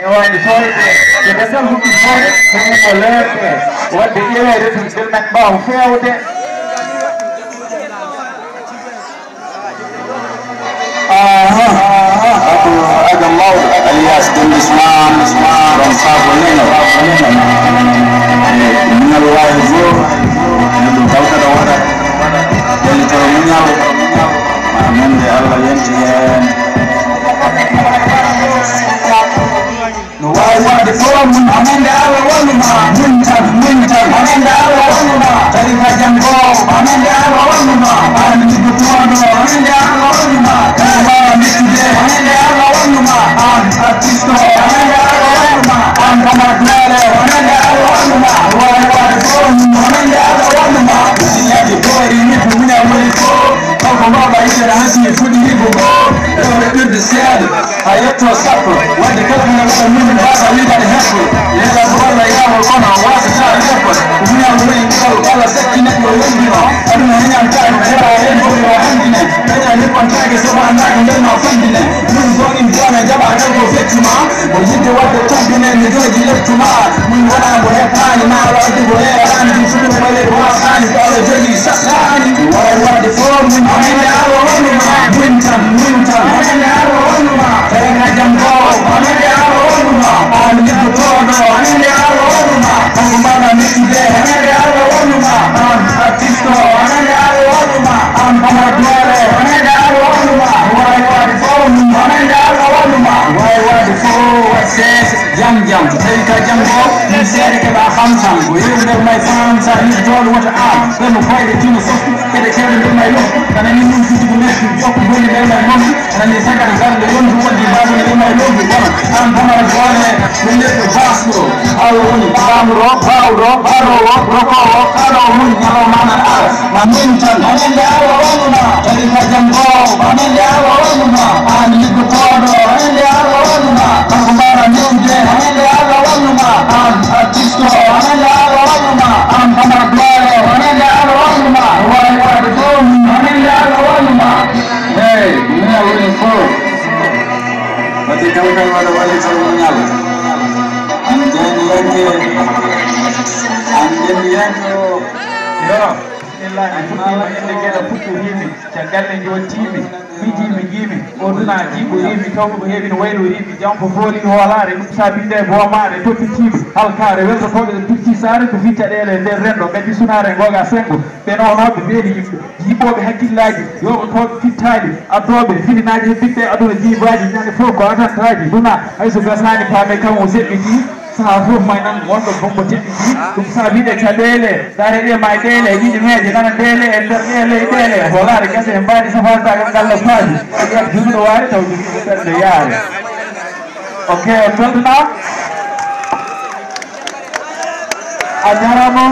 wani soyde ke desal hukki fore ko leete wadde ƴeewede to del nak baw fewde هذا الموضوع الياس بن اسماء رمصاب ولينا من الله الزور من توكل ورا اللي ترمينا من الله ينتهي نوايا بفوم من دعوة ولما منتج من دعوة ولما تاريخ جنبه من دعوة ولما أنا بتوانو من دعوة ولما كما مثله من دعوة ولما أنا أرتيستو من دعوة ولما أنا كمادلة من دعوة ولما نوايا بفوم من دعوة ولما يجي بوري نحن من أول فوق أو ما بعيد عني فدي بقول لو نقدر السيادة هيطلع صفر وادي كلنا من هذا اللي ده يحصل لذا والله يا والله واحد صار يحصل ومن أولين قال سكينة ويجينا أنا هنا نتاعي هنا علينا وعندنا هنا نبغى نتاعي سبعة ناقل لنا وفندنا من زون إمكاننا جمع جنبه في اجتماع وجد وقت تنبنا نجوج الاجتماع من ولا بهتاني ما رأيت بهي عندي شنو بلي واساني قال جدي سخاني ولا فور من دعوة ولما منتم من دعوة ولما ترى جنبه من دعوة ولما أنا نبغى من دعوة ولما هم ما نسيبه من دعوة ولما أنا أرتيستو من دعوة ولما أنا كمادلة من دعوة ولما واي فور من دعوة ولما واي فور سيس jam tawi ka jam ɗo min seeɗa keɓa hamsam o yewi nder may fam sa ni jooɗo wota am ɓenno fayde tino softu kede kewɗe nder may loftu kana ni ɗum fiji ko lesdi jokko gonni nder may loftu anani sagata garde wondu wonde baɗo nder may loftu kono an pamara goone ɗum neɗɗo basɗo hawo woni bamuro bawɗo baɗowo rokowo kaɗowo mum ñalo mana ara ma min tan anende awa wonnuma tawi ka jam ɗo anende awa wonnuma an liggotoɗo anende awa wonnuma kanko mbara newde anende awa wonnuma an artiste o anende awa wonnuma an pamara goone anende awa wonnuma wawi wade ɗum anende awa wonnuma eyyi mina woni fof wadde tawtan waɗa waɗi tawo ñalo an jeni yanke o yo bismillah en fuɗɗima inde gueɗe puɗɗorimi caggal nde jottimi mijimi jiimi o duna jiɓɓorimi tawko ko heewi no waylorimi jam ko fooli hoolare ɗum sabinde boomare toppitimi halkare weltotoɓe ɗo pirti sare ko fi caɗele nder renɗo gaddi sunare goga sengo ɓe nonoɓe mbeɗi yimɓe jiiɓoɓe hakkillaji yoɓotoɓe fittaji addoɓe filinaji e ɓiɓɓe aduna jiibaji ñande fof ko atantaji duna hayso gasani paame kam o seɓɓi ji saha fof may nan wonɗo bombo teɗɗi ji ɗum sabiɗe caɗele dare ɗe ma ɗele ɗiɗi meje nana ɗele e nder ɗele holare gese e mbaɗi safartagal ngalla paaji ƴeeɓ jumiɗo waari taw jogiiɓe ɓerɗe yaare ok on beltana a jarama